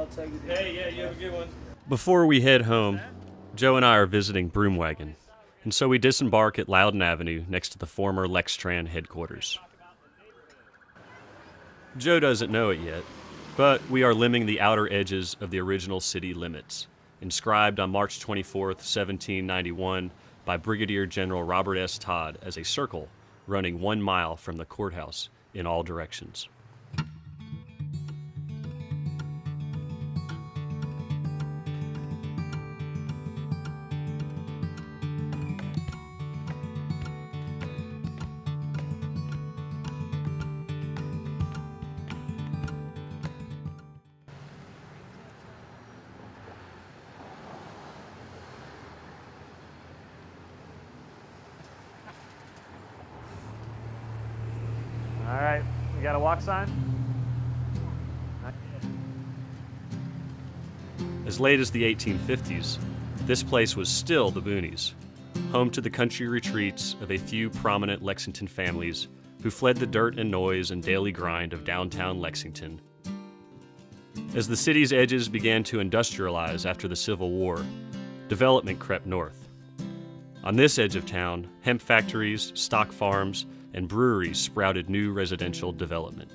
I'll take it. Hey, yeah, you have a good one. Before we head home, Joe and I are visiting Broomwagon, and so we disembark at Loudon Avenue next to the former Lextran headquarters. Joe doesn't know it yet, but we are limbing the outer edges of the original city limits, inscribed on March 24th, 1791, by Brigadier General Robert S. Todd as a circle running 1 mile from the courthouse in all directions. All right, we got a walk sign? As late as the 1850s, this place was still the Boonies, home to the country retreats of a few prominent Lexington families who fled the dirt and noise and daily grind of downtown Lexington. As the city's edges began to industrialize after the Civil War, development crept north. On this edge of town, hemp factories, stock farms, and breweries sprouted new residential development.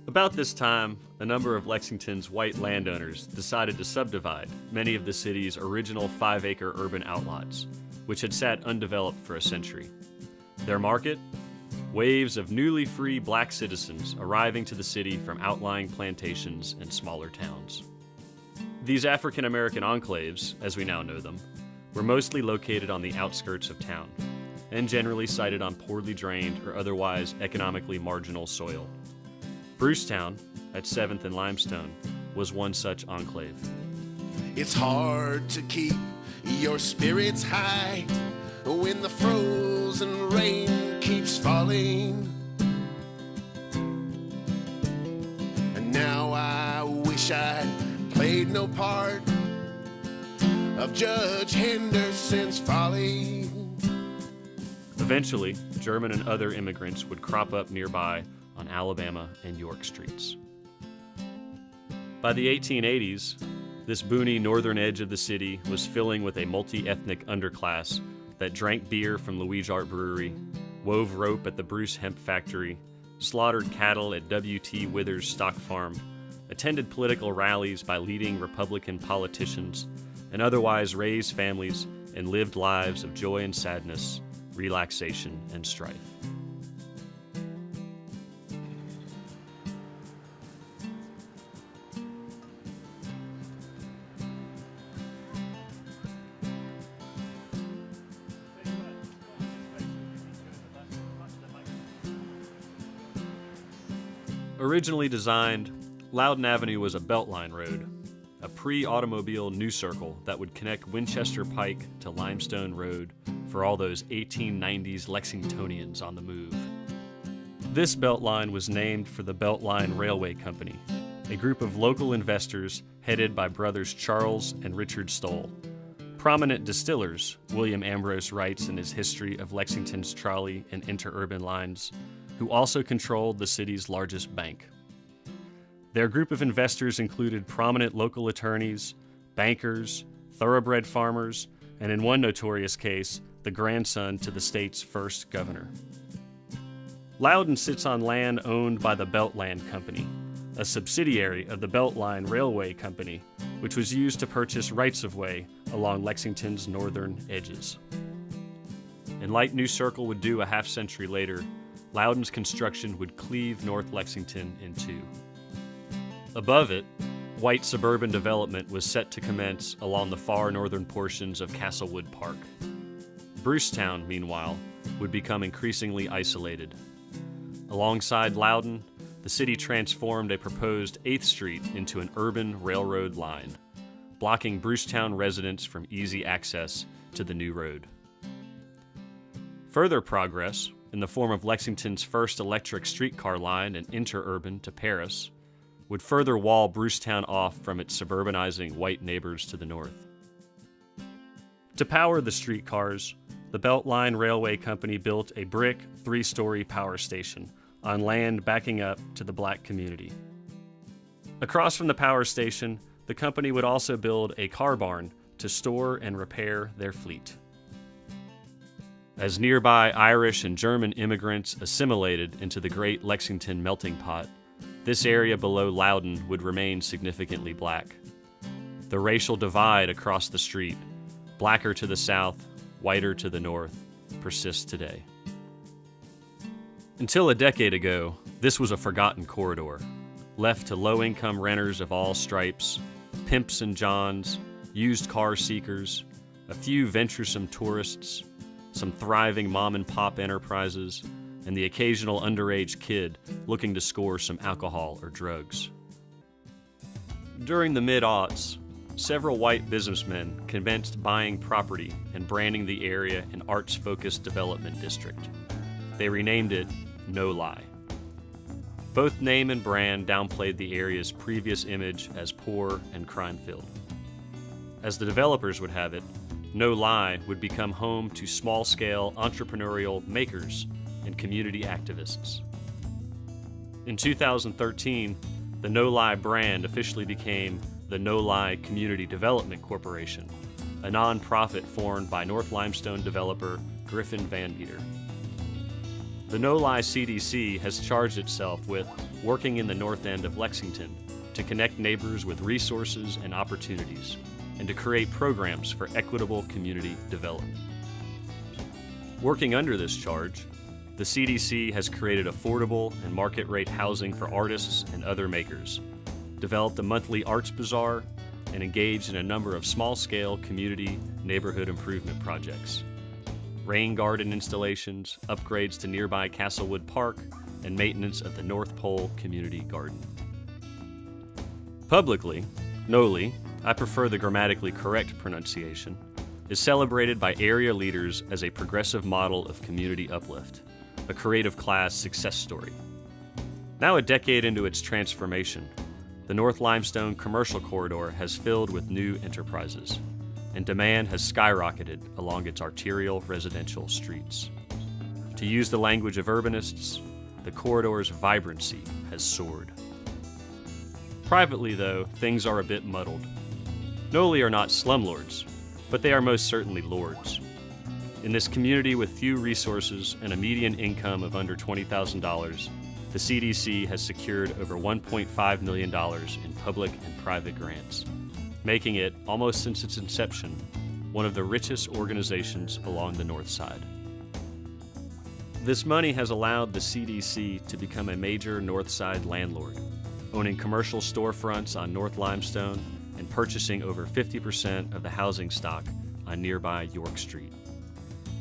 About this time, a number of Lexington's white landowners decided to subdivide many of the city's original 5-acre urban outlots, which had sat undeveloped for a century. Their market? Waves of newly free black citizens arriving to the city from outlying plantations and smaller towns. These African-American enclaves, as we now know them, were mostly located on the outskirts of town, and generally sited on poorly drained or otherwise economically marginal soil. Brucetown, at 7th and Limestone, was one such enclave. It's hard to keep your spirits high when the frozen rain keeps falling. And now I wish I'd played no part of Judge Henderson's folly. Eventually, German and other immigrants would crop up nearby on Alabama and York streets. By the 1880s, this boony northern edge of the city was filling with a multi-ethnic underclass that drank beer from Louise Art Brewery, wove rope at the Bruce Hemp Factory, slaughtered cattle at W.T. Withers Stock Farm, attended political rallies by leading Republican politicians, and otherwise raised families and lived lives of joy and sadness, relaxation and strife. Originally designed, Loudon Avenue was a beltline road, a pre-automobile new circle that would connect Winchester Pike to Limestone Road for all those 1890s Lexingtonians on the move. This beltline was named for the Beltline Railway Company, a group of local investors headed by brothers Charles and Richard Stoll. Prominent distillers, William Ambrose writes in his History of Lexington's Trolley and Interurban Lines, who also controlled the city's largest bank. Their group of investors included prominent local attorneys, bankers, thoroughbred farmers, and in one notorious case, the grandson to the state's first governor. Loudon sits on land owned by the Beltland Company, a subsidiary of the Beltline Railway Company, which was used to purchase rights-of-way along Lexington's northern edges. And like New Circle would do a half-century later, Loudon's construction would cleave North Lexington in two. Above it, white suburban development was set to commence along the far northern portions of Castlewood Park. Brucetown, meanwhile, would become increasingly isolated. Alongside Loudon, the city transformed a proposed 8th Street into an urban railroad line, blocking Brucetown residents from easy access to the new road. Further progress, in the form of Lexington's first electric streetcar line and interurban to Paris, would further wall Brucetown off from its suburbanizing white neighbors to the north. To power the streetcars, the Beltline Railway Company built a brick 3-story power station on land backing up to the black community. Across from the power station, the company would also build a car barn to store and repair their fleet. As nearby Irish and German immigrants assimilated into the Great Lexington melting pot, this area below Loudon would remain significantly black. The racial divide across the street, blacker to the south, whiter to the north, persists today. Until a decade ago, this was a forgotten corridor, left to low-income renters of all stripes, pimps and johns, used car seekers, a few venturesome tourists, some thriving mom-and-pop enterprises, and the occasional underage kid looking to score some alcohol or drugs. During the mid-aughts, several white businessmen commenced buying property and branding the area an arts-focused development district. They renamed it No Lie. Both name and brand downplayed the area's previous image as poor and crime-filled. As the developers would have it, No Lie would become home to small-scale entrepreneurial makers and community activists. In 2013, the No Lie brand officially became the No Lie Community Development Corporation, a nonprofit formed by North Limestone developer Griffin Van Meter. The No Lie CDC has charged itself with working in the north end of Lexington to connect neighbors with resources and opportunities, and to create programs for equitable community development. Working under this charge, the CDC has created affordable and market-rate housing for artists and other makers, developed a monthly arts bazaar, and engaged in a number of small-scale community neighborhood improvement projects. Rain garden installations, upgrades to nearby Castlewood Park, and maintenance of the North Pole Community Garden. Publicly, Noli, I prefer the grammatically correct pronunciation, is celebrated by area leaders as a progressive model of community uplift, a creative class success story. Now a decade into its transformation, the North Limestone commercial corridor has filled with new enterprises, and demand has skyrocketed along its arterial residential streets. To use the language of urbanists, the corridor's vibrancy has soared. Privately, though, things are a bit muddled. Noli are not slumlords, but they are most certainly lords. In this community with few resources and a median income of under $20,000, the CDC has secured over $1.5 million in public and private grants, making it, almost since its inception, one of the richest organizations along the North Side. This money has allowed the CDC to become a major North Side landlord, owning commercial storefronts on North Limestone and purchasing over 50% of the housing stock on nearby York Street.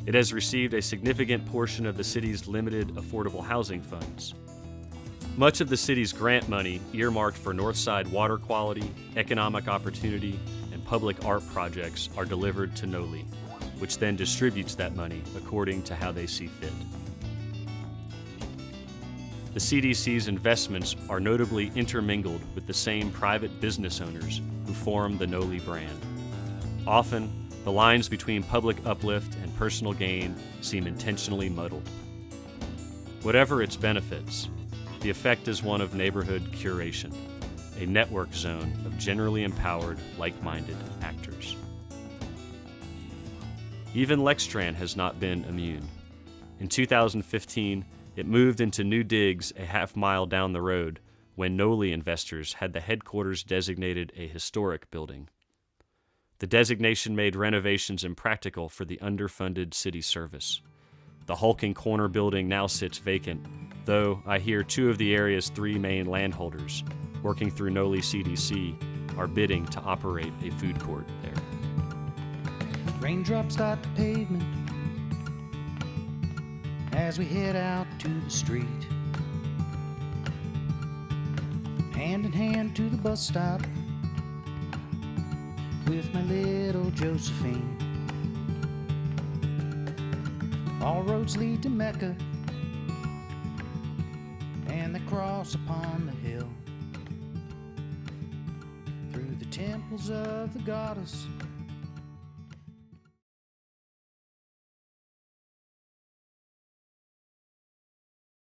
It has received a significant portion of the city's limited affordable housing funds. Much of the city's grant money earmarked for Northside water quality, economic opportunity, and public art projects are delivered to Noli, which then distributes that money according to how they see fit. The CDC's investments are notably intermingled with the same private business owners who form the Noli brand. Often, the lines between public uplift and personal gain seem intentionally muddled. Whatever its benefits, the effect is one of neighborhood curation, a network zone of generally empowered, like-minded actors. Even Lextran has not been immune. In 2015, it moved into new digs a half-mile down the road when Noli investors had the headquarters designated a historic building. The designation made renovations impractical for the underfunded city service. The hulking corner building now sits vacant, though I hear two of the area's three main landholders, working through Noli CDC, are bidding to operate a food court there. Raindrops dot the pavement as we head out to the street. Hand in hand to the bus stop with my little Josephine. All roads lead to Mecca and the cross upon the hill. Through the temples of the goddess